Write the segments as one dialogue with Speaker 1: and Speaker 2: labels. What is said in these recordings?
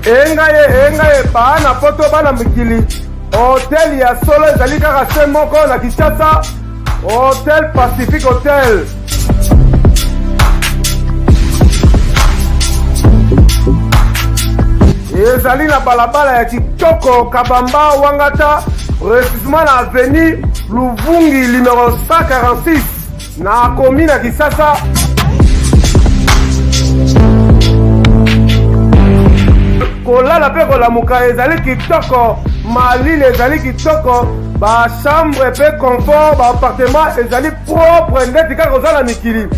Speaker 1: engaye bana poto bana mikili hotel ya solo ezali kaka se moko na Kinshasa, Hotel Pacific Hotel. Ezali na balabala ya Kitoko Kabamba Wangata, précisément na avenue Luvungi numéro 146 na commune ya Kinshasa. Kolala pe kolamuka ezali kitoko, malili ezali kitoko, ba chambre pe confort, ba appartement ezali propre ndeti kaka kozala mikili.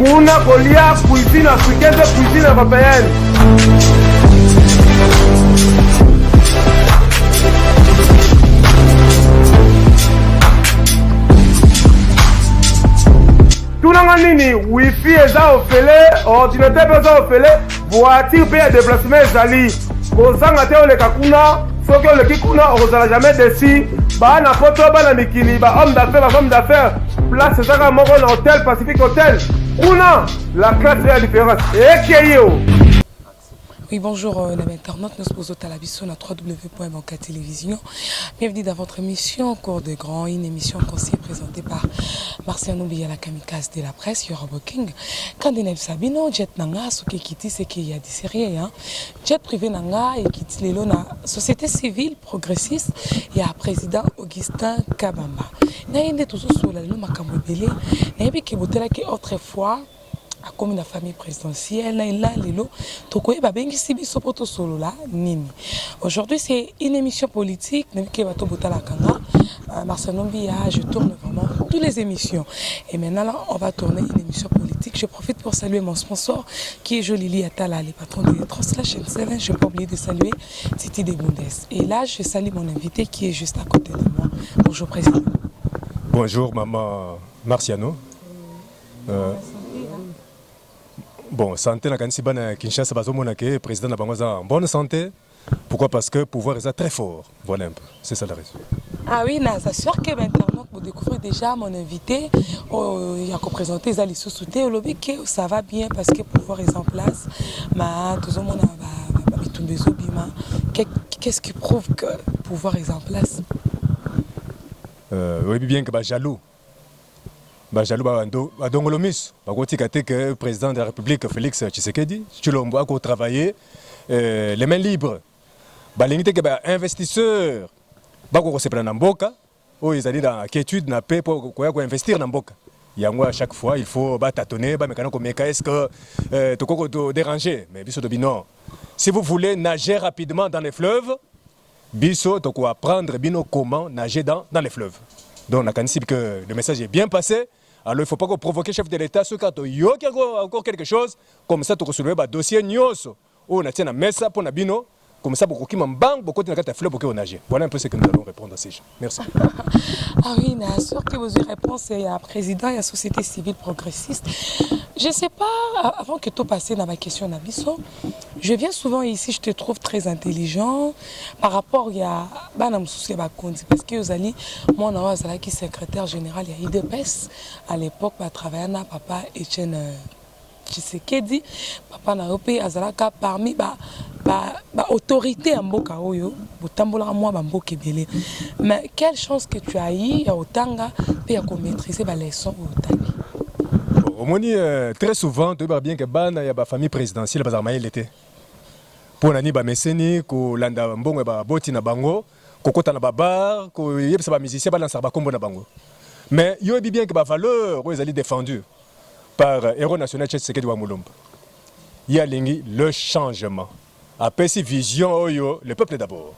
Speaker 1: Kuna kolia cuisine africaine, cuisine européenne. Tunanga nini, wifi eza ofele, ordinateur eza ofele, voiture pe ya déplacement ezali. Kozanga te oleka kuna, soki oleki kuna ozala jamais déçu. Ba na poto ba na mikili, ba homme d'affaires, ba femme d'affaires. Place ezaka moko na Hotel Pacific Hotel. Una, la classe est la différence.
Speaker 2: Oui, bonjour les internautes, nous sommes au Talabiso, na www.banca télévision. Bienvenue dans votre émission, Cours de Grand, une émission conseillée présentée par Marciano Biya, la kamikaze de la presse, Yorobo King. Kandinel Sabino, Jet Nanga, ce qui quitte, c'est qu'il y a des séries, hein. Jet privé Nanga, et quitte les lots, société civile progressiste, il y a président Augustin Kabamba. Naïne tout sur la loi Makamobele, naïbe qui boutela qui autrefois, comme la famille présidentielle, là, aujourd'hui, c'est une émission politique. Marciano Biya, je tourne vraiment toutes les émissions. Et maintenant, là, on va tourner une émission politique. Je profite pour saluer mon sponsor, qui est Jolili Atala, les patrons de la chaîne 7. Je n'ai pas oublié de saluer Titi Debundes. Et là, je salue mon invité qui est juste à côté de moi. Bonjour, président.
Speaker 3: Bonjour, maman Marciano. Bon, santé na kanisi bana Kinshasa bazomona ke président na bango en bonne santé. Pourquoi? Parce que le pouvoir est très fort. Voilà un peu. C'est ça la raison.
Speaker 2: Ah oui, c'est sûr que maintenant vous découvrez déjà mon invité. Il a représenté Zali Sousouté au lobby que ça va bien parce que le pouvoir est en place. Mais tout le monde qu'est-ce qui prouve que le pouvoir est en place?
Speaker 3: Oui, bien que jaloux. Jaloux Adongolomis, que le président de la République Félix Tshisekedi, Chilombo a travaillé les mains libres. Balingite que investisseurs, bako se prendre en boka, ou ils allaient dans l'étude na paix pour investir dans boka. Il y a à chaque fois il faut tâtonner, est-ce que tu peux déranger, mais biso de bino. Si vous voulez nager rapidement dans les fleuves, biso tu peux apprendre bino comment nager dans les fleuves. Donc on a que le message est bien passé. Alors il ne faut pas provoquer le chef de l'État. Ce quand il y a encore quelque chose, comme ça tu peux soulever un dossier nyoso. On a un messa pour Nabino, comme ça pour qu'il banque, beaucoup de fleuve pour nager. Voilà un peu ce que nous allons répondre à ces gens. Merci.
Speaker 2: Ah oui, bien sûr que vos réponses est à président et à société civile progressiste. Je ne sais pas, avant que tu passes dans ma question Nabiso, je viens souvent ici, je te trouve très intelligent par rapport à parce que vous allez, moi je suis secrétaire général il y a IDPS à l'époque, je travaillais avec papa Etienne Tshisekedi, papa Naope Azalaka parmi autorité en Mboka Oyo, mais quelle chance que tu as eu à Otanga pour maîtriser les leçons au Otanga.
Speaker 3: Au moins, très souvent, tu vois bien que il y a une famille présidentielle qui l'été. Pour nani ba meseni ko landa mbongo ba boti na bango ko kota na babar ko yebisa ba musicien ba lancer ba kombo na bango. Mais yo bien que ba valeur ils allaient défendu par héros national Tshisekedi wa Mulumba. Il y a le changement. Après cette vision oyo le peuple d'abord.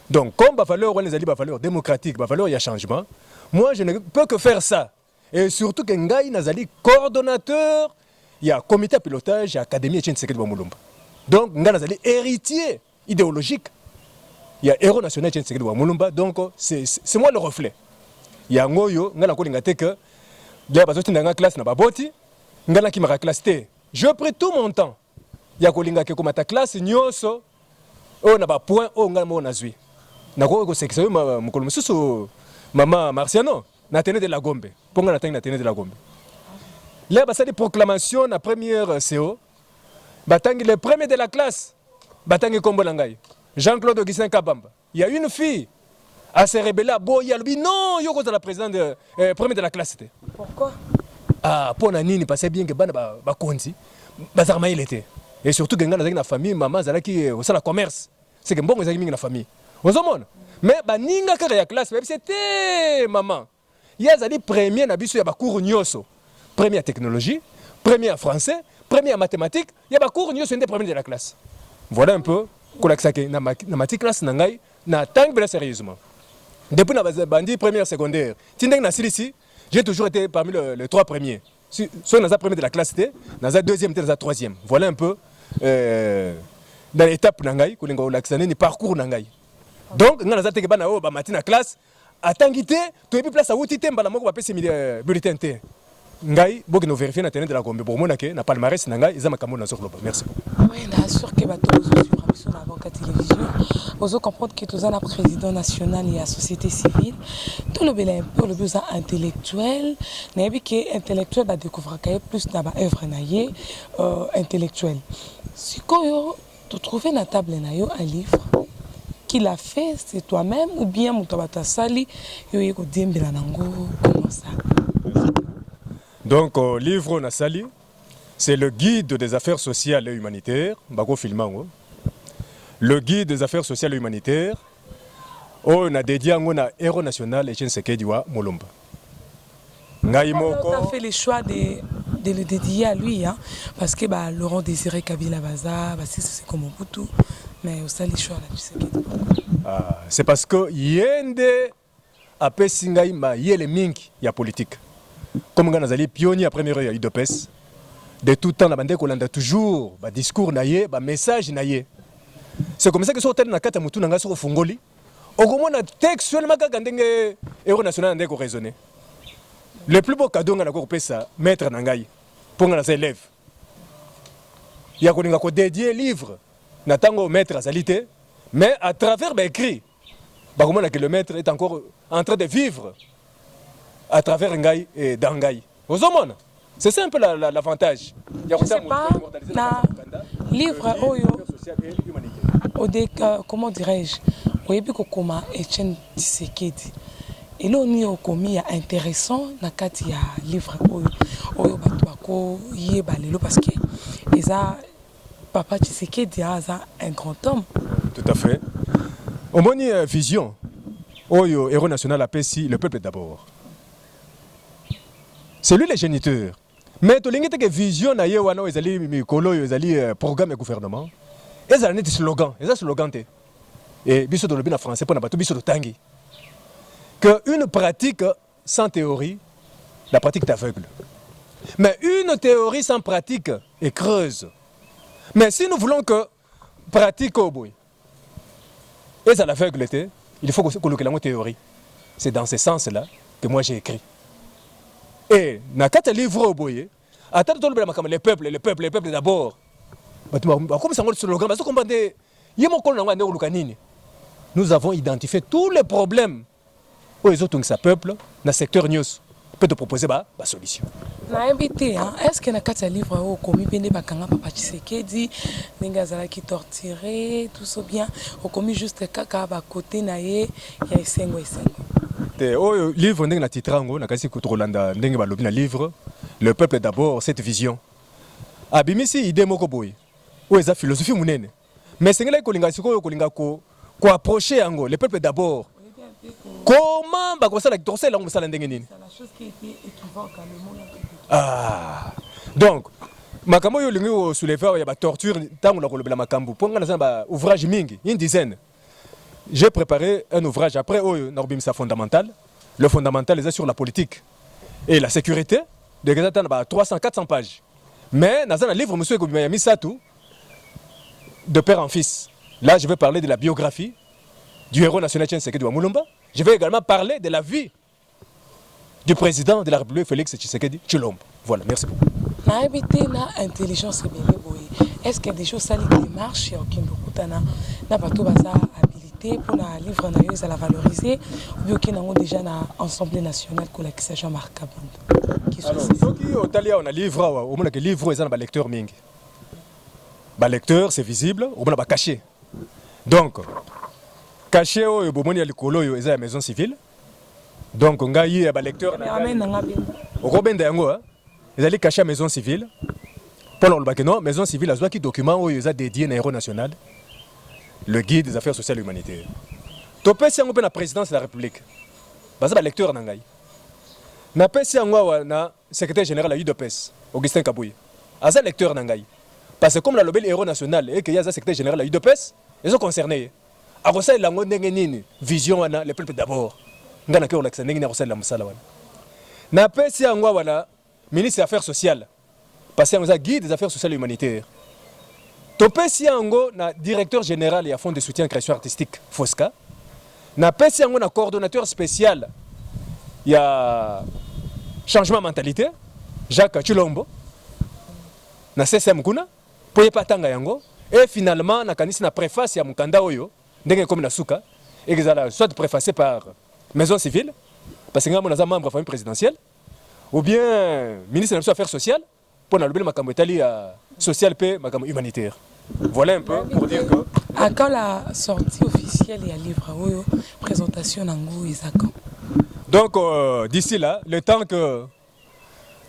Speaker 3: Donc comme ba valeur on les alliés ba valeur démocratique, ba valeur il y a changement. Moi je ne peux que faire ça. Et surtout que ngai nazali coordonnateur, il y a comité de pilotage, il y a académie Tshisekedi wa Mulumba. Donc, nous avons héritier idéologique. Il y a héros national Tshisekedi wa Mulumba, donc c'est moi le reflet. Il y a ngoyo, nous avons que les gens qui sont dans la classe, nous ngana ki maka classe te. Je pris tout mon temps. Ya kolinga ke komata classe nyoso. O na ba point o ngana mo na zui. Na ko sekisa mukolo mususu mama Marciano na tene de la Gombe. Ponga na tene na tene de la Gombe. Là ba sali proclamation na première CO. Batangi le premier de la classe. Batangi kombo nangai. Jean-Claude Augustin Kabamba. Il y a une fille à se rébeller à Boya. Elle dit non, il y a la présidente premier de la classe.
Speaker 2: Pourquoi?
Speaker 3: Ah, pour Nani, parce que bien que Bana Bakonzi, Bazarma il était. Et surtout que dans la famille, maman, Zala qui est au sein de commerce. C'est que bon, vous avez mis la famille. Vous avez mais Baninga qui est la classe, c'était maman. Il y a des premiers nabisu, il y a cours nyoso. Première technologie, première français, première mathématiques, il y a cours nyoso, des premiers de la classe. Voilà un peu. Na ma classe nangai na tang bela sérieusement depuis na bandi première secondaire tindeng na silisi j'ai toujours été parmi les trois premiers soit na premier de la classe T na deuxième T na troisième voilà un peu dans l'étape nangai kulinga olaxane ni parcours nangai donc ngana za te bana o ba matina classe atangité to epi place a wuti temba la moko ba pesi bulletin T ngai boki no vérifier na terrain de la Gombe pour monake na palmarès nangai za makambo na zokloba merci.
Speaker 2: Oui, bien sûr que bateau sur la banque à télévision. Vous comprendre que tout un président national et la société civile, tout le bien un peu le besoin intellectuel, n'ayez que intellectuel va découvrir qu'il y a plus d'aba œuvre naïe intellectuelle. Si tu trouves na table naïo un livre qui l'a fait, c'est toi-même ou bien mutabata sali yo yeko diembela nango comment ça?
Speaker 3: Donc livre na sali c'est le guide des affaires sociales et humanitaires, Bako Filmango. Le guide des affaires sociales et humanitaires, on a dédié à un héros national et Tshisekediwa Mulumba.
Speaker 2: On a fait le choix de le dédier à lui, hein, parce que Laurent Désiré Kabila Baza, c'est comme Mobutu, mais aussi le choix de Tshisekedi.
Speaker 3: C'est parce que Yende a fait Singaï ma yele mingi ya politique. Comme on a pionnier à première heure IDOPES. De tout temps, on a toujours un discours, un message. C'est comme ça que sur le cas de Moutou sur Fongoli, on a textuellement un héros national qui raisonné. Le plus beau cadeau qu'on a fait, c'est maître Nangaï pour les élèves. Il y a un dédié livre, n'attend maître à salité, mais à travers l'écrit, le maître est encore en train de vivre à travers Ngaï et Dangaï. Vous avez c'est ça un peu l'avantage.
Speaker 2: Je ne sais pas, le livre, comment dirais-je, comment Etienne Tshisekedi. Et là, on a commis intéressant dans le livre, parce que Papa Tshisekedi est un grand homme.
Speaker 3: Tout à fait. On a une vision. Le héros national appelle ici le peuple d'abord. C'est lui le géniteur. Mais tu as une vision, tu as un programme de gouvernement. Et tu as un slogan. Et tu as un français pour nous tangi. Qu'une pratique sans théorie, la pratique est aveugle. Mais une théorie sans pratique est creuse. Mais si nous voulons que pratique au bout, et ça l'aveugleté, il faut que nous la théorie. C'est dans ce sens-là que moi j'ai écrit. Et dans le livre au bout, le peuple d'abord. Comme ça, nous avons identifié tous les problèmes où les autres peuple dans le secteur news peut te proposer une solution.
Speaker 2: Est-ce que dans le livre où commis Papa Tshisekedi, qui torturé, tout ça bien, au commis juste caca à côté, il y a
Speaker 3: le livre na titrango na kasi kutrolanda ndenge balobi na livre le peuple d'abord cette vision abimisi idée moko boy ou eza philosophie munene mais sengela kolinga siko kolinga ko approcher yango le peuple d'abord comment ba ko sala torsela ngo sala ndenge nini
Speaker 2: c'est la chose qui était équivoque le monde
Speaker 3: donc makambo yo lingi soulever ya ba torture tango la kolobela makambo ponga na ba ouvrage mingi une dizaine. J'ai préparé un ouvrage après Norbimsa fondamental. Le fondamental est sur la politique et la sécurité. De 300-400 pages. Mais dans un livre, monsieur Kobimayami Satou, de père en fils. Là, je vais parler de la biographie du héros national Tshisekedi wa Mulumba. Je vais également parler de la vie du président de la République, Félix Tshisekedi Tshilombo. Voilà, merci beaucoup.
Speaker 2: na habité na intelligence belé boy. Est-ce que des choses ça les démarches au Kimbukutana na bato baza habilité pour na livre na yo ça la valoriser ou bien que nango déjà na Assemblée nationale ko la qui s'agit Jean-Marc Kabund.
Speaker 3: Alors, soki otalia on a livre au mona que livre ezana ba lecteur mingi. Ba lecteur c'est visible, au mona ba caché. Donc caché oyo bomoni ya likolo yo eza ya maison civile. Donc ngai ya ba lecteur na Robenda yango ezali caché à maison civile. Pour le non, maison civile a qui document où ils ont dédié à l'Héros national, le guide des affaires sociales et humanitaires. Topé si on peut la présidence de la République, basé sur lecteur nangai. Na pesi angwa na secrétaire général à UDPS, Augustin Kabouy. Asa lecteur nangai. Parce que comme la lobel Héros national et que y a un secrétaire général à UDPS, ils sont concernés. A Rossel lango ndengenini vision wana le peuple d'abord. Ngana ke olaxa ndengeni Rossel la musala wana. Na pesi angwa wana ministre des affaires sociales. Parce que nous avons guide des affaires sociales et humanitaires. Topesi yango na directeur général et à fond de soutien à la création artistique Fosca. Na pesi yango na coordonnateur spécial il y a changement mentalité Jacques Chulombo. Na CCM kuna pour y patanga yango et finalement na kanisi na préface ya mukanda oyo ndenge comme na suka et que ça soit préfacé par maison civile parce que nous sommes membre de la famille présidentielle ou bien ministre des affaires sociales pour le makambo etali social et humanitaire. Voilà un peu pour dire que
Speaker 2: à quand la sortie officielle et à livre oyo présentation nango Isaka.
Speaker 3: Donc d'ici là, le temps que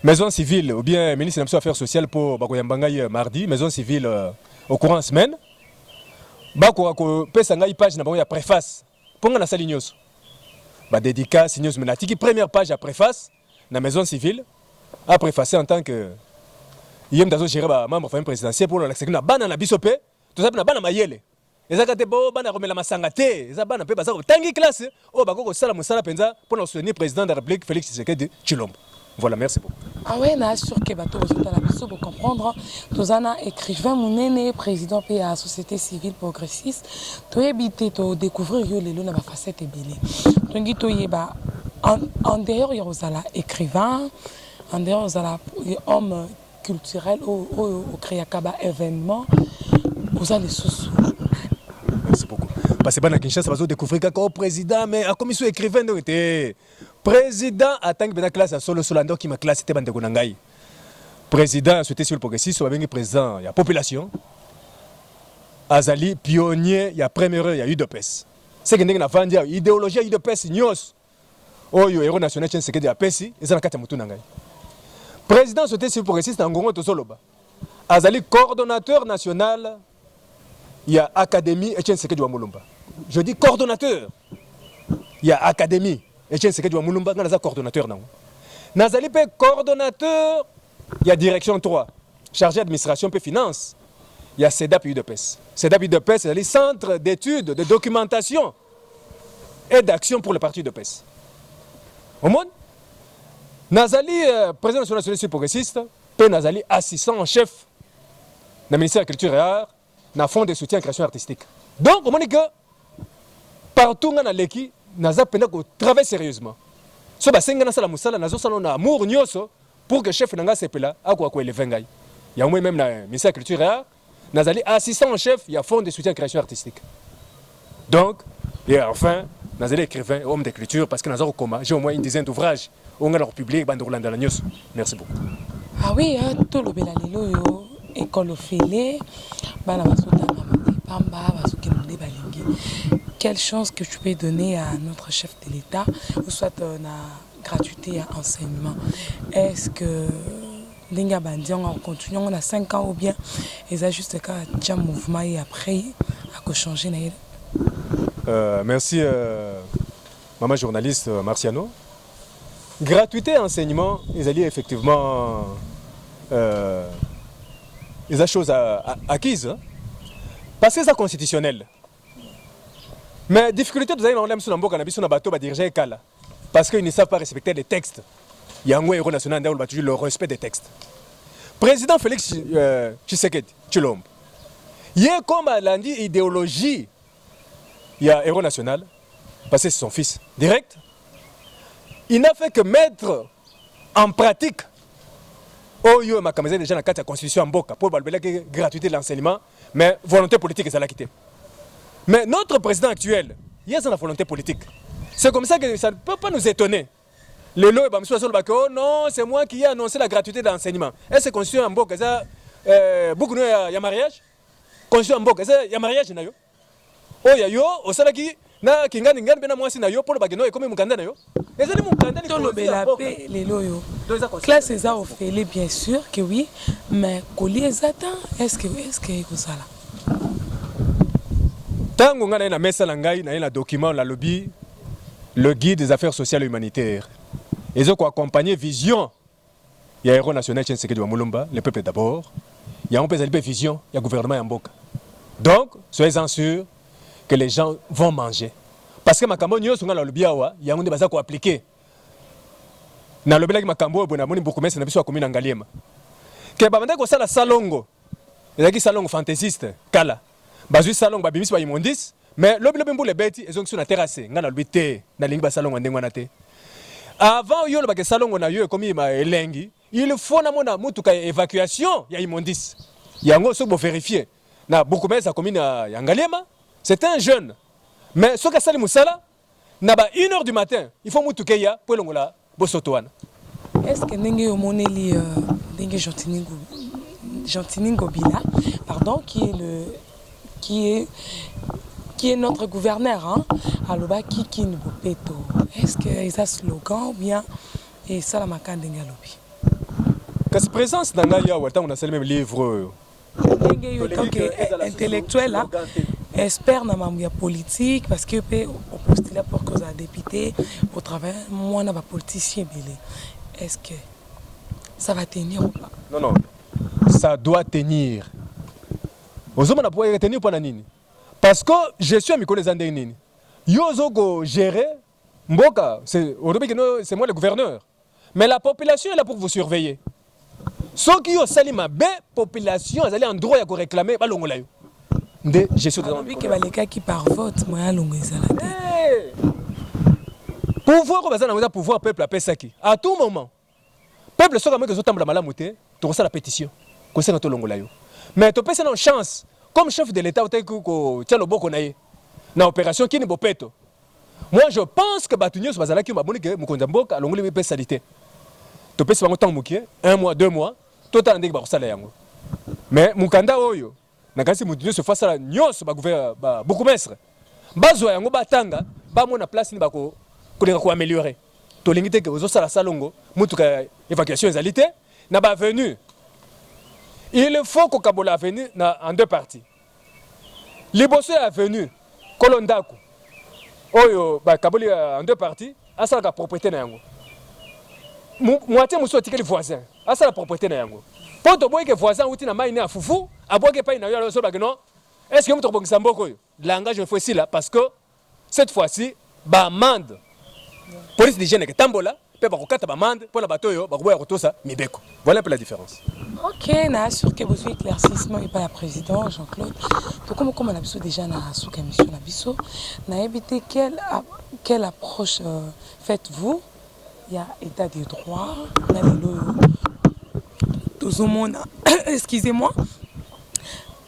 Speaker 3: maison civile ou bien ministre des affaires sociales pour bakoyambangai mardi, maison civile au courant de semaine, bako ko pesa ngai page na bango ya préface pour na sali nyos. Ba dédicace nyos menatiki première page à préface na maison civile a préfacé en tant que yem dazo gérer ba membre famille présidentielle pour la section na bana na bisope to sape na bana mayele ezaka te bo bana romela masanga te eza bana pe baza tangi classe o bako ko sala musala penza pour le soutenir président de la République Félix Tshisekedi Tshilombo. Voilà, merci beaucoup.
Speaker 2: Ah ouais, na sûr que bato resultat la biso pour comprendre tozana écrivain munene président pe la société civile progressiste to habité to découvrir yo lelo na ba facette belé. Tongi to yeba en dehors yo zala écrivain en dehors zala homme culturel au créakaba événement aux allez sous.
Speaker 3: Merci beaucoup. Parce que Kinshasa va découvrir que président mais a commission écrivain donc était président a tant que classe à solo solando qui ma classe était bande konangai. Président société civile progressiste soit bien président il y a population. Azali pionnier il y a première il y a UDPS. C'est que na vandi idéologie UDPS nyos. Oyo héros national c'est que de APC et ça na kata mutu nangai. Président société civile progressiste en Ngongo Tosoloba. Azali coordonnateur national, il y a Académie Etienne Sekedi wa Mulumba. Je dis coordonnateur. Il y a Académie Etienne Sekedi wa Mulumba, il y a coordonnateur. Nazali pe coordonnateur, il y a direction 3, chargé d'administration et finance. Il y a CEDAP UDPS. CEDAP UDPS, c'est le centre d'études, de documentation et d'action pour le parti UDPS. Au monde Nazali, président national de la société progressiste, puis Nazali, assistant en chef du ministère de la Culture et Arts, dans le fonds de soutien à la création artistique. Donc, on dit que partout dans l'équipe, Nazali travaille sérieusement. Si on a fait un amour pour que le chef de la CPLA soit élevé. Il y a même dans le ministère de la Culture et Arts, Nazali, assistant en chef, il y a fonds de soutien à la création artistique. Donc, et enfin, Nazali écrivain, homme de culture, parce que j'ai au moins une dizaine d'ouvrages. On a leur public, merci beaucoup.
Speaker 2: Ah oui, tout le bélalilo, école félé, quelle chance que tu peux donner à notre chef de l'État, ou soit la gratuité à enseignement. Est-ce que Linga Bandi, on continue, on a 5 ans ou bien, ils ont juste un mouvement et après, à changer.
Speaker 3: Merci, maman journaliste Marciano. Gratuité enseignement, ils allaient effectivement ils ont choses acquises. Hein? Parce que c'est constitutionnel. Mais difficulté de diriger parce qu'ils ne savent pas respecter les textes. Il y a un héros national qui le respect des textes. Président Félix Tshisekedi Tshilombo. Il y a comme lundi idéologie. Il y a héros national parce que c'est son fils direct. Il n'a fait que mettre en pratique oyo makambo déjà na kati ya constitution mboka pour balbela que gratuité de l'enseignement mais volonté politique ezala quitté. Mais notre président actuel, il y a une volonté politique. C'est comme ça que ça ne peut pas nous étonner. Le lot oh non, c'est moi qui ai annoncé la gratuité de l'enseignement. Est-ce que constitution mboka ça beaucoup de y a mariage? Constitution mboka ça y a mariage na yo? Oh ya yo osala ki na kingani ngani bena mwasi na yo pour le bageno et comme mukanda na yo. Ezali mukanda ni
Speaker 2: tolobela pe lelo yo. Classe eza ofele bien sûr que oui, mais colis ezata est-ce que kozala?
Speaker 3: Tango ngana na mesa na ngai na document la lobby le guide des affaires sociales et humanitaires. Ils ont accompagné vision. Il y a Héros national Tshisekedi wa Mulumba, le peuple d'abord. Il y a un peu de vision, il y a gouvernement en Mboka. Donc, soyez-en sûrs que les gens vont manger. Parce que makambo nyoso ngana lobby awa, il y a un débat ko appliquer. Na lobby la makambo bona moni beaucoup mais na biso commune ngaliema. Que babanda ko sala salongo. Ezaki salongo fantaisiste kala. Bazui salongo babimisi ba imondis, mais lobby mbule beti ezongi sur na terrasse ngana lobby te na lingi ba salongo ndengwana te. Avant yo le salon on a eu comme elengi, il faut na mona mutuka évacuation ya imondis. Yango so bo vérifier. Na beaucoup mais ça commune ya Ngaliema, c'est un jeune. Mais ce que sali musala na ba 1h du matin, il faut mutuka ya pour longola bo sotoana.
Speaker 2: Est-ce que ndenge yo moneli ndenge Gentilini Bila, pardon, qui est notre gouverneur, hein, aloba Kiki Nbopeto. Est-ce que c'est un slogan ou bien et ça la makande ngalobi?
Speaker 3: Qu'est-ce présence dans la yawa tant on a le même livre.
Speaker 2: Tant que intellectuel là, expert dans ma politique parce que peut on postule pour cause à député au travail moi na ba politicien belé. Est-ce que ça va tenir ou pas?
Speaker 3: Non, ça doit tenir. Ozoma na pouvoir tenir pour nini? Parce que je suis ami les andénini. Yozo gérer Mboka, c'est moi le gouverneur. Mais la population est là pour vous surveiller. Ceux qui ont sali ma population, ils allaient en droit à réclamer balongola yo. De gestion de
Speaker 2: l'environnement. Que les cas qui par vote, moi alongo ezala.
Speaker 3: Pouvoir bazana vous pouvoir peuple appelle ça qui. À tout moment. Peuple soit comme que zo tambla malamu te, tu reçois la pétition. Ko senga to longola yo. Mais tu peux une chance. Comme chef de l'État, tu as le boko naïe. Na opération qui n'est pas peto. Moi, je pense que Batunio soit là qui m'a bonné que Mukondamboka, l'onglet peut salité. Tu peux se faire autant mouké, 1 mois, 2 mois, tout en débat ça là. Mais Mukanda Oyo, na kasi Mutunio se fasse la nyos ba beaucoup mestre. Bazo yango batanga, ba mona place ni bako ko améliorer. To lingité que ozo sala salongo, mutuka évacuation ezalité, na ba venu. Il faut que Kabola avenue en 2 parties. Liboso avenue Kolondaku. Oyo ba Kaboli en 2 parties, à ça la propriété na yango. Moitié muso tikeli voisin, à ça la propriété na yango. Pour to boye que voisin outi na mai na fufu, aboke pa ina yo so ba non. Est-ce que muto bongisa mboko yo? Langage il faut ici là parce que cette fois-ci ba amende. Police d'hygiène que tambola, pe ba kokata ba amende pour la bateau yo, ba boya kotosa mibeko. Voilà un peu la différence.
Speaker 2: Ok, na sûr que vous éclaircissement et pas la présidente Jean-Claude. Donc comme on a besoin déjà na sous commission na biso, na évité quelle approche faites-vous? Il y a état de droit, na tout le monde excusez-moi.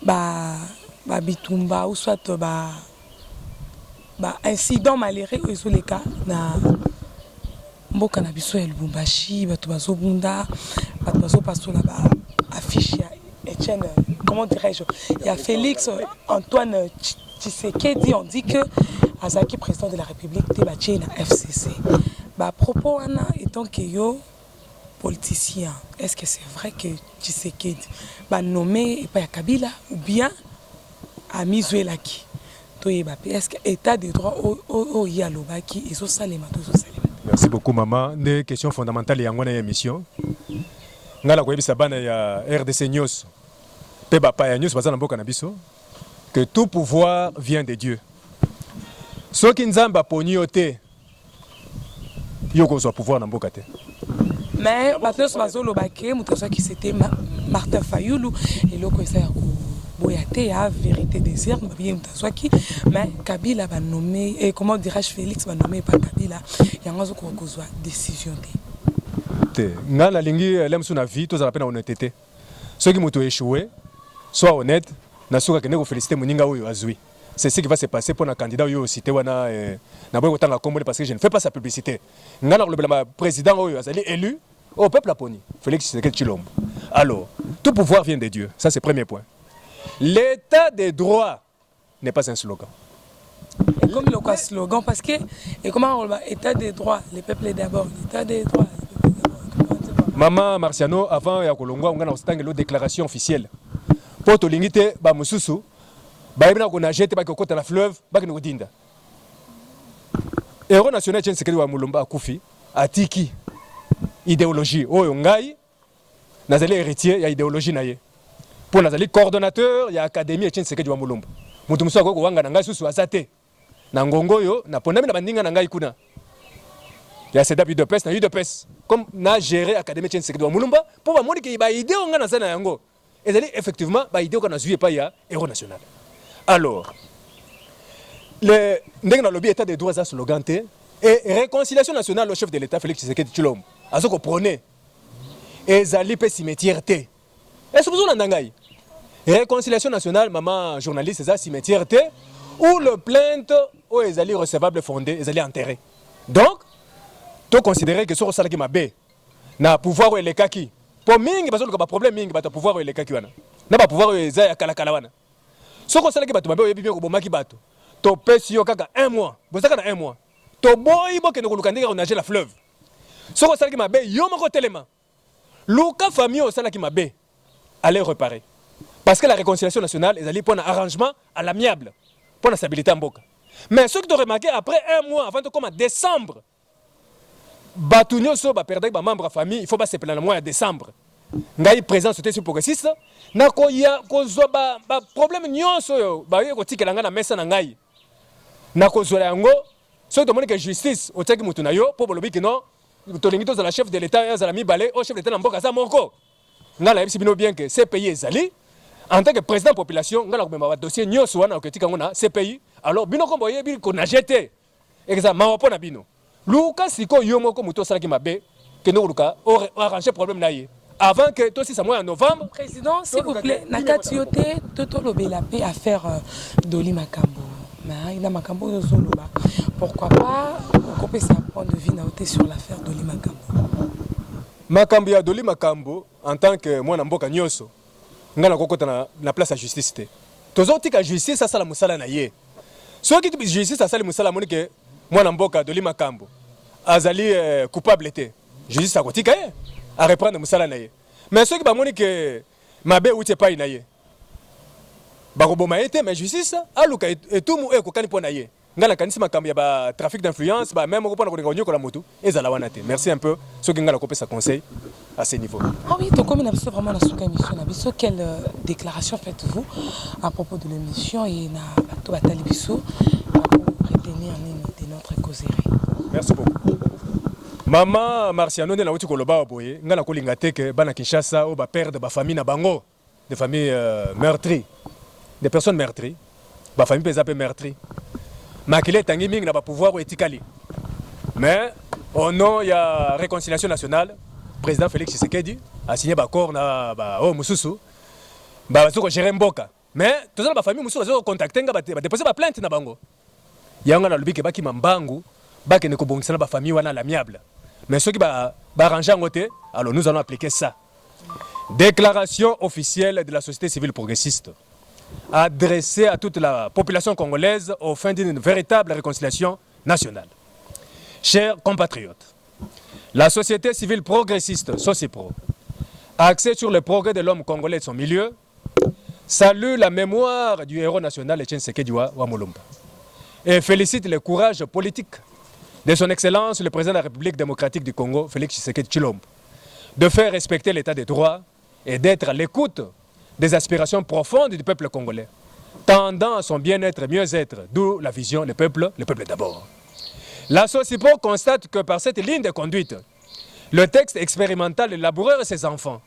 Speaker 2: Ba bitumba ou soit ba incident malheureux aux les cas na mboka na biso ya Lubumbashi bato bazobunda bato bazopaso na ba affiche ya Etienne comment dirais-je il y a Félix Antoine Tshisekedi on dit que Azaki président de la République te batie na FCC ba propos wana étant que yo politicien est-ce que c'est vrai que Tshisekedi ba nommé et pas ya Kabila ou bien a Mizuelaki to yeba est-ce que état de droit au ya lobaki ezo salema to zo salema.
Speaker 3: Merci beaucoup maman. Des questions fondamentales et en émission. Ngala ko yebisa bana ya RDC News. Pe bapa ya news bazana mboka na biso que tout pouvoir vient de Dieu. Soki nzamba poni ote yoko so pouvoir na mboka te.
Speaker 2: Mais bateau bazo lobake mutosa qui c'était Martin Fayulu et loko esa ya boyate ya vérité désir bien mutosa qui mais Kabila va nommer et comment dirais-je Félix va nommer pas Kabila yango zo ko kozwa décision te.
Speaker 3: nga na lingi lem sous na vie tous à la peine honnêteté ceux qui m'ont échoué soit honnête na suka kende ko féliciter moninga oyo azui c'est ce qui va se passer pour un candidat oyo cité wana na boy kotanga kombo parce que je ne fais pas sa publicité nga na le président oyo azali élu au peuple aponi Félix Tshisekedi Tshilombo. Alors tout pouvoir vient de Dieu, ça c'est le premier point. L'état des droits n'est pas un slogan.
Speaker 2: Et comme le slogan, parce que, et comment on va, état des droits, les peuples d'abord, l'état des droits, les peuples d'abord.
Speaker 3: Maman Marciano, avant ya kolongwa, on a une déclaration officielle. Pour te limiter, ba mususu, ba ibna ko na jete ba ko kota la fleuve, ba ko dinda. Héros national Etienne Tshisekedi wa Mulumba akufi, atiki idéologie oyo ngai nazali héritier ya idéologie na ye. Pour nazali coordonnateur ya académie Etienne Tshisekedi wa Mulumba. Mutu musu akoko wanga na ngai susu azate. Na ngongo yo na pondami na bandinga na ngai kuna. Ya seda bi de pes na yu de pes. Comme na géré académie Etienne Tshisekedi wa Mulumba pour ba moni ke ba idée onga na sana yango. Ezali effectivement ba idée qu'on a suivi pas ya héros national. Alors le ndenge na lobby état des droits à slogan et réconciliation nationale au chef de l'état Félix Tshisekedi Tshilombo. Azoko prôner ezali pe cimetière té. Est-ce que vous en avez? Réconciliation nationale, maman journaliste, c'est ça, cimetière T, où le plainte où les alliés recevables fondés, les alliés enterrés. Donc, tu considères que ce qui m'a bé, na pouvoir où les kaki. Pour mingi, parce que le problème mingi, bata pouvoir où les kaki wana. Na pas pouvoir où les alliés kala. Ce qui m'a bé, bien que maki bato. To pesi yo kaka 1 mois. Vous savez na 1 mois. To boy bo que nous lukandika on nager la fleuve. Ce qui m'a bé, yo mako telema. Luka famille au sala qui m'a bé. Allez réparer. Parce que la réconciliation nationale est allée pour un arrangement à l'amiable, pour la stabilité en Boka. Mais ce que tu as remarqué, après 1 mois, avant de comme en décembre, Batounio so ba perdre ba membre de famille, il faut pas se plaindre le mois de décembre. Ngai présent sur progressiste, na ko ya ko zo ba problème nyonso yo, ba yo ko tikela nga na mesa na ngai. Na ko zo yango, so to que justice o teki mutu na yo pour bolobi que non, to lingi to za la chef de l'état ya za la mi balé, au chef de l'état na Mboka za moko. Nga la bien bien que ces pays ezali en tant que président de la population nga la ko dossier nyonso wana ko tika ngona ces pays alors bino ko boye bi ko na jeté exactement mawa na bino luka siko yo moko muto sala ki mabe que no luka arranger problème na ye avant que toi si ça mois en novembre
Speaker 2: président s'il vous plaît nakati yote toto lobela pe affaire Dolly Makambo mais il a Makambo yo zoloba pourquoi pas on peut sa point de vue na yote sur l'affaire Dolly Makambo.
Speaker 3: Makambo ya Dolly Makambo en tant que moi na mboka nyoso nga na kokota na place à justice te tozo tika justice ça sala musala na ye so ki justice ça sala musala moni que moi na mboka Dolly Makambo azali coupable te justice a kotika ye à reprendre musala na ye mais ceux qui ba moni que mabe uti pa na ye ba ko boma ete mais justice aluka et tout mu e ko kani pona ye ngala kanisi makambo ya ba trafic d'influence ba même ko pona ko ngonyo ko la moto ezala wana te merci un peu ceux qui ngala ko pesa conseil à ce niveau.
Speaker 2: Ah oui, donc comme il a vraiment dans cette émission, quelle déclaration faites-vous à propos de l'émission et na bato batali biso pour retenir de notre causerie.
Speaker 3: Merci beaucoup. Maman Marciano na uti koloba boye ngala ko linga te ke bana Kinshasa o ba perdre ba famille na bango, des familles meurtries, des personnes meurtries, ba famille pesa pe meurtries. Makile tangi mingi na ba pouvoir etikali. Mais au nom il y a réconciliation nationale. Président Félix Tshisekedi a signé accord na ba o mususu ba zo ko gérer mboka mais tous la famille mususu zo contacter nga ba déposer ba plainte na bango yanga na lobiki ba ki mambangu ba ke ne ko bongisa na ba famille wana l'amiable mais ceux qui ba arranger ngote alors nous allons appliquer ça. Déclaration officielle de la société civile progressiste adressée à toute la population congolaise au fin d'une véritable réconciliation nationale. Chers compatriotes, la société civile progressiste, Socipro, axée sur le progrès de l'homme congolais et de son milieu, salue la mémoire du héros national Etienne Tshisekedi wa Mulumba et félicite le courage politique de son Excellence le président de la République démocratique du Congo, Félix Tshisekedi Tshilombo, de faire respecter l'état des droits et d'être à l'écoute des aspirations profondes du peuple congolais, tendant à son bien-être et mieux-être, d'où la vision le peuple d'abord. La Socipro constate que par cette ligne de conduite, le texte expérimental du laboureur et ses enfants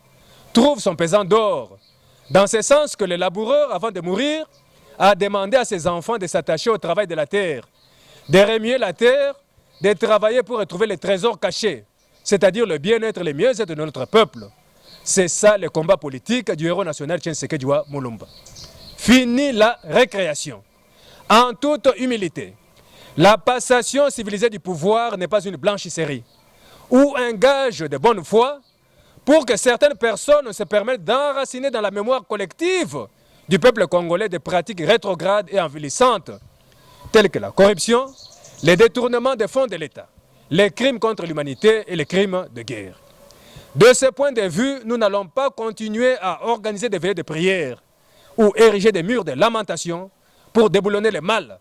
Speaker 3: trouve son pesant d'or, dans ce sens que le laboureur, avant de mourir, a demandé à ses enfants de s'attacher au travail de la terre, de remuer la terre, de travailler pour retrouver les trésors cachés, c'est-à-dire le bien-être et le mieux-être de notre peuple. C'est ça le combat politique du héros national Tshisekedi Mulumba. Fini la récréation. En toute humilité, la passation civilisée du pouvoir n'est pas une blanchisserie ou un gage de bonne foi pour que certaines personnes se permettent d'enraciner dans la mémoire collective du peuple congolais des pratiques rétrogrades et envilissantes, telles que la corruption, les détournements des fonds de l'État, les crimes contre l'humanité et les crimes de guerre. De ce point de vue, nous n'allons pas continuer à organiser des veillées de prière ou ériger des murs de lamentation pour déboulonner le mal,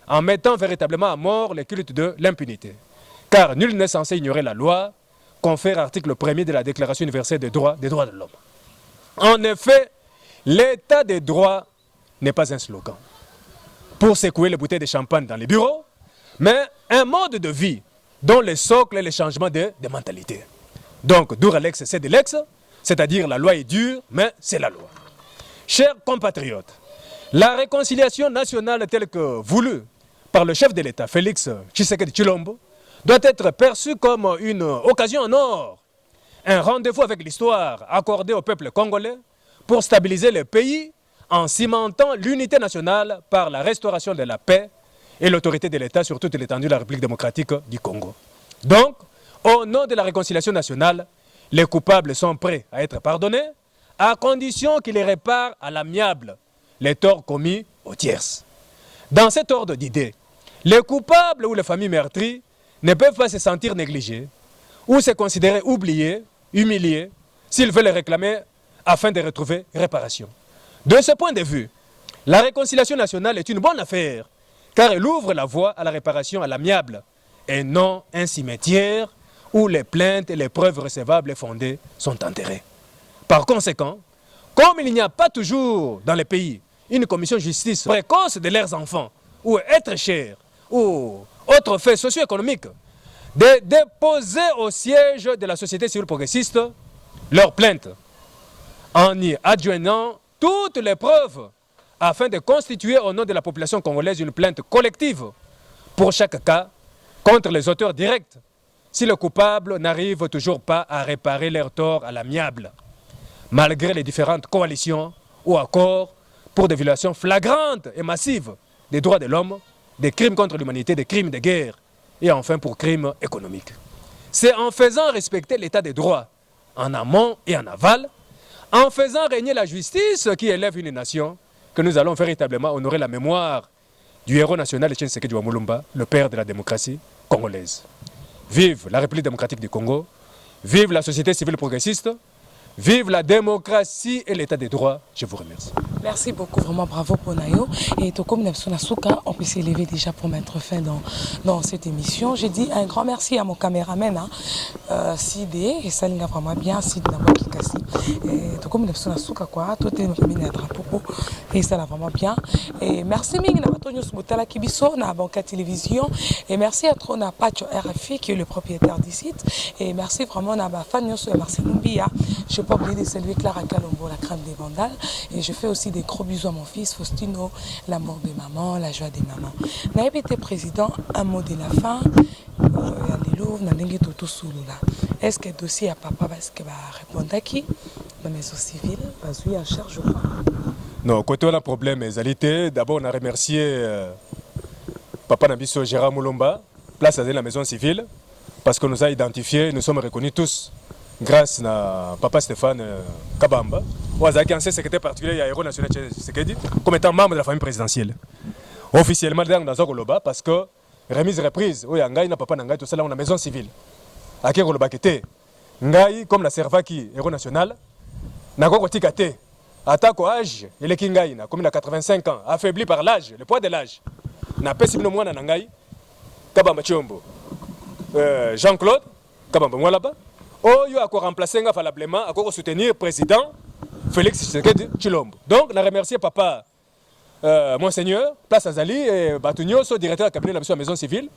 Speaker 3: en mettant véritablement à mort les cultes de l'impunité. Car nul n'est censé ignorer la loi, confère l'article 1er de la Déclaration universelle des droits de l'homme. En effet, l'état des droits n'est pas un slogan pour secouer les bouteilles de champagne dans les bureaux, mais un mode de vie dont le socle est le changement de mentalité. Donc, dur Alex, c'est de l'ex, c'est-à-dire la loi est dure, mais c'est la loi. Chers compatriotes, la réconciliation nationale telle que voulue par le chef de l'État, Félix Tshisekedi Tshilombo, doit être perçue comme une occasion en or, un rendez-vous avec l'histoire accordé au peuple congolais pour stabiliser le pays en cimentant l'unité nationale par la restauration de la paix et l'autorité de l'État sur toute l'étendue de la République démocratique du Congo. Donc, au nom de la réconciliation nationale, les coupables sont prêts à être pardonnés à condition qu'ils les réparent à l'amiable les torts commis aux tierces. Dans cet ordre d'idées, les coupables ou les familles meurtries ne peuvent pas se sentir négligés ou se considérer oubliés, humiliés, s'ils veulent les réclamer afin de retrouver réparation. De ce point de vue, la réconciliation nationale est une bonne affaire car elle ouvre la voie à la réparation à l'amiable et non un cimetière où les plaintes et les preuves recevables et fondées sont enterrées. Par conséquent, comme il n'y a pas toujours dans les pays une commission de justice précoce de leurs enfants, ou être cher, ou autres faits socio-économiques, de déposer au siège de la société civile progressiste leurs plaintes, en y adjoignant toutes les preuves, afin de constituer au nom de la population congolaise une plainte collective pour chaque cas contre les auteurs directs, si le coupable n'arrive toujours pas à réparer leurs torts à l'amiable, malgré les différentes coalitions ou accords pour des violations flagrantes et massives des droits de l'homme, des crimes contre l'humanité, des crimes de guerre et enfin pour crimes économiques. C'est en faisant respecter l'état des droits, en amont et en aval, en faisant régner la justice qui élève une nation, que nous allons véritablement honorer la mémoire du héros national Tshisekedi Mulumba, le père de la démocratie congolaise. Vive la République démocratique du Congo, vive la société civile progressiste, vive la démocratie et l'état des droits. Je vous remercie.
Speaker 2: Merci beaucoup, vraiment bravo pour Nayo. Et Tokom Nasuka, on peut s'élever déjà pour mettre fin dans cette émission. J'ai dit un grand merci à mon caméraman, Sidé, et ça l'a vraiment bien, Sidé Namokikasi. Et Tokom Nasuka, quoi, tout est mis à drapeau, et ça l'a vraiment bien. Et merci Ming Nabatonio Subotala Kibiso, na Banca Télévision, et merci à Trona Pacho RFI, qui est le propriétaire du site. Et merci vraiment à Fanyo et Marcel Mbia. Je ne peux pas oublier de saluer Clara Kalombo, la crème des vandales. Et je fais aussi des gros bisous à mon fils Faustino, l'amour de maman, la joie des mamans. Naïb était président, un mot de la fin. Est-ce que le dossier à papa va répondre à qui? La maison civile, parce qu'il y a charge ou pas?
Speaker 3: Non, côté on a problème, égalité. D'abord, on a remercié Papa Nabiso Gérard Mulumba, place à la maison civile, parce qu'on nous a identifiés, nous sommes reconnus tous grâce à Papa Stéphane Kabamba, qui est ancien secrétaire particulier à Héros National Tshisekedi, comme étant membre de la famille présidentielle. Officiellement, dans Koloba, parce que remise reprise, où il y a Papa Nangai, tout ça, là, on a maison civile. À qui Koloba qui était Ngai, comme la Servaki Héros National, n'a pas de attaque au âge, il est Kingai, comme il a 85 ans, affaibli par l'âge, le poids de l'âge. N'a pas si le moins Nangai, Kabamba Chiombo, Jean-Claude, Kabamba Mwalaba. Oh, il a remplacé valablement, à soutenir le président Félix Tshisekedi Tshilombo. Donc, on a remercié Papa Monseigneur, Place Azali et Batunyoso, directeur du cabinet de la maison civile,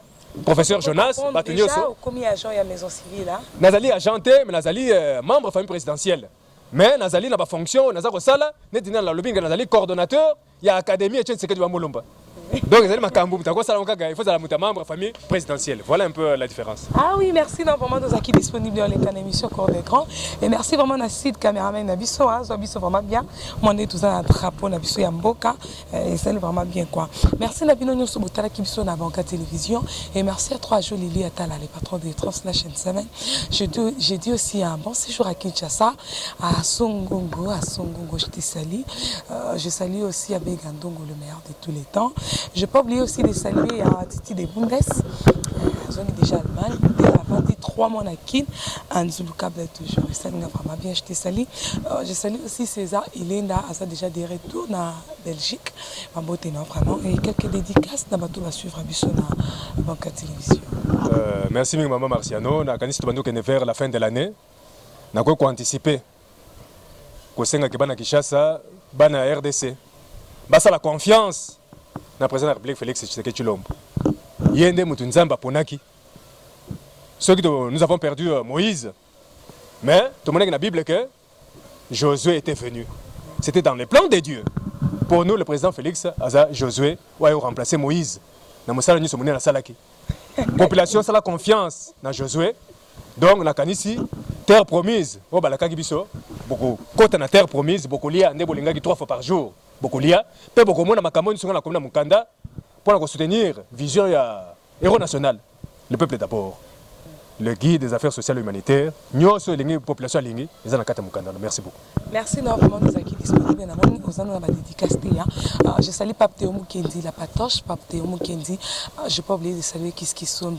Speaker 3: professeur Jonas, Batunyoso.
Speaker 2: Combien d'agents il y a maison civile?
Speaker 3: Nazali agenté, mais Nazali membre de la famille présidentielle. Mais Nazali n'a pas fonction, Nazali Sala, Nazali coordonnateur, il y a l'Académie et Tshisekedi Mulumba. Donc, il faut la membre famille présidentielle. Voilà un peu la différence.
Speaker 2: Ah oui, merci vraiment de qui disponible dans les émissions Cours d'écran. Et merci vraiment à site caméraman Nabiso, Nabiso vraiment bien. Moi, on est tous un drapeau Nabiso Yamboka. Et c'est vraiment bien quoi. Merci Nabino Nyos Botala qui sont dans Banca Télévision. Et merci à 3 jours Lili Atala, les patrons de Translation 7. J'ai dit aussi un bon séjour à Kinshasa, à Songongo, je te salue. Je salue aussi à Begandongo, le meilleur de tous les temps. Je ne peux pas oublier aussi de saluer à Titi de Bundes, zone déjà Allemagne, dès la 23 mois à Kin, en Zulucable toujours. Et ça nous vraiment bien, je te salue. Je salue aussi César Ilenda, a déjà des retours en Belgique, ma beauté non vraiment. Et quelques dédicaces, dans va suivre à Bissona, à Banca Télévision.
Speaker 3: Merci maman Marciano. Na kanisi tobando kene vers la fin de l'année. Na ko anticiper. Ko senga ke bana Kinshasa, bana RDC. Basa la confiance. Le président de la République Félix Tshisekedi Tshilombo. Yende Mutunzamba Ponaki. Nous avons perdu Moïse. Mais tout le monde dans la Bible que Josué était venu. C'était dans les plans de Dieu. Pour nous, le président Félix Josué a remplacé Moïse. La population a la confiance dans Josué. Donc, la Kanisi, terre promise. Beaucoup côté la terre promise, beaucoup lia, ne bolinga 3 fois par jour. Beaucoup lia, peu beaucoup monde makamoni sur la commune Mukanda pour soutenir vision ya héros national, le peuple d'abord. Le guide des affaires sociales et humanitaires, nous sommes les populations lingi, ils ont kata Mukanda. Merci beaucoup.
Speaker 2: Merci énormément de qui disponible aux gens ma dédicace. Je salue Pape Théo Mukendi, la patoche, Pape Théo Mukendi. Je ne peux pas oublier de saluer qui sont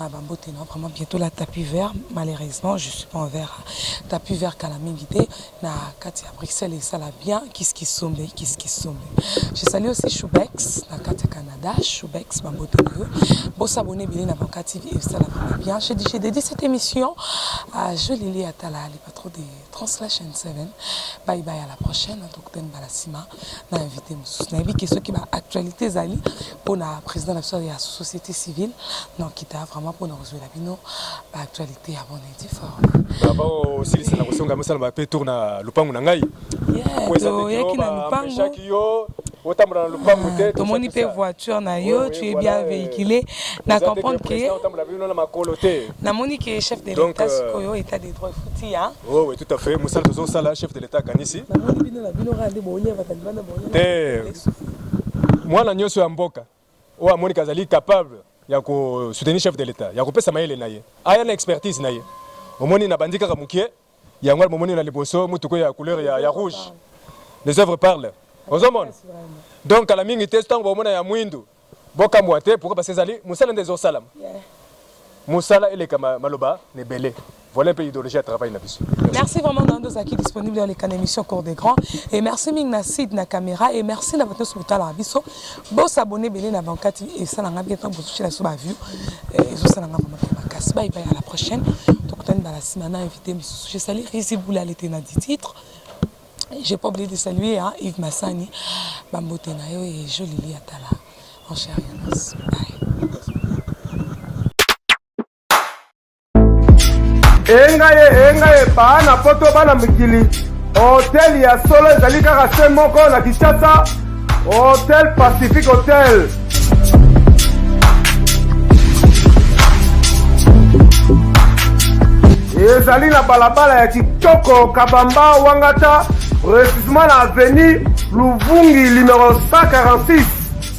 Speaker 2: Bambote, vraiment bientôt la tapis vert. Malheureusement, je ne suis pas en vert. Tapis vert Kalamingité, na Katia Bruxelles et ça la bien, qui sont. Je salue aussi Choubex, na Katia Canada, Choubex, Bambote. Bon s'abonner bien à Banca TV et ça la bien. J'ai dédié cette émission à Jolili Atala, les patrons de Translation 7. Bye bye à la prochaine. Donc, Balasima n'a invité Moussous. Qui ceux qui m'a actualité Zali pour la présidente de la société civile. Donc, qui t'a vraiment pour nous résoudre la bino actualité à bon fort.
Speaker 3: D'abord aussi c'est la question comme ça on va peut tourner lupangu na ngai.
Speaker 2: Tout le monde peut voiture na yo, tu es bien véhiculé. Na comprendre que na moni que chef de l'État koyo état des droits fouti hein.
Speaker 3: Oui tout à fait. Moussa Tozo Sala chef de l'État kanisi. Moi na nyoso ya mboka. O amoni kazali capable ya ko soutenir chef de l'État. Ya ko pesa maele na ye. Aya na expertise na ye. Omoni na bandika ka mukie. Ya ngwa momoni na liboso mutuko ya couleur ya rouge. Les œuvres parlent. Ozomon. Donc à la mingi testant bomona ya mwindu. Boka mwate pour passer zali musala ndezo salam. Musala ele kama maloba ne belé. Voilà un peu d'idéologie à travailler na biso.
Speaker 2: Merci vraiment Nando Zaki disponible dans les canaux émissions Cours des Grands et merci Ming Nassid na caméra et merci na votre soutien à biso. Bon s'abonner belé na Banca TV et ça n'a bientôt pour toucher la sur ma vue et ça n'a vraiment pas casse. Bye bye à la prochaine. Donc dans la semaine invité je salue Riziboula l'été na dit titre. J'ai pas oublié de saluer hein, Yves Massani, Bambote Nayo et Jolili Atala en chair et en os. Bye.
Speaker 1: Engaye bana poto bana mikili hotel ya solo ezali kaka se moko na Kinshasa Hotel Pacific Hotel. Ezali na balabala ya kitoko Kabamba Wangata précisément na avenue Luvungi numéro 146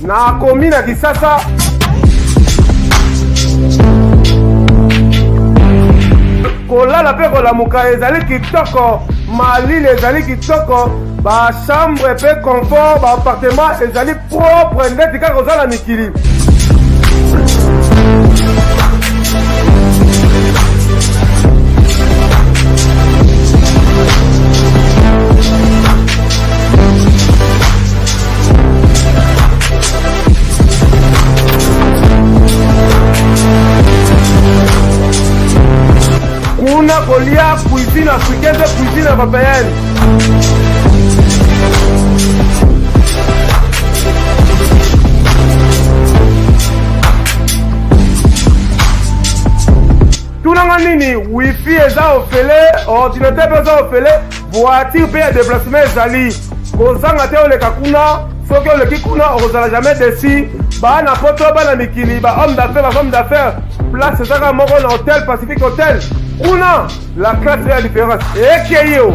Speaker 1: na commune ya Kinshasa. Kolala pe kolamuka ezali kitoko, malile ezali kitoko, ba chambre pe confort, ba appartement ezali propre ndeti kaka kozala mikili. Kuna kolia cuisine africaine et cuisine européenne. Tunanga nini wifi eza ofele, ordinateur eza ofele, voiture pe ya déplacement ezali. Kozanga te oleka kuna, soki oleki kuna okozala jamais déçu. Bana poto bana mikili ba homme d'affaires place ezaka moko na hôtel Pacifique Hotel kuna la classe est la différence ekei yo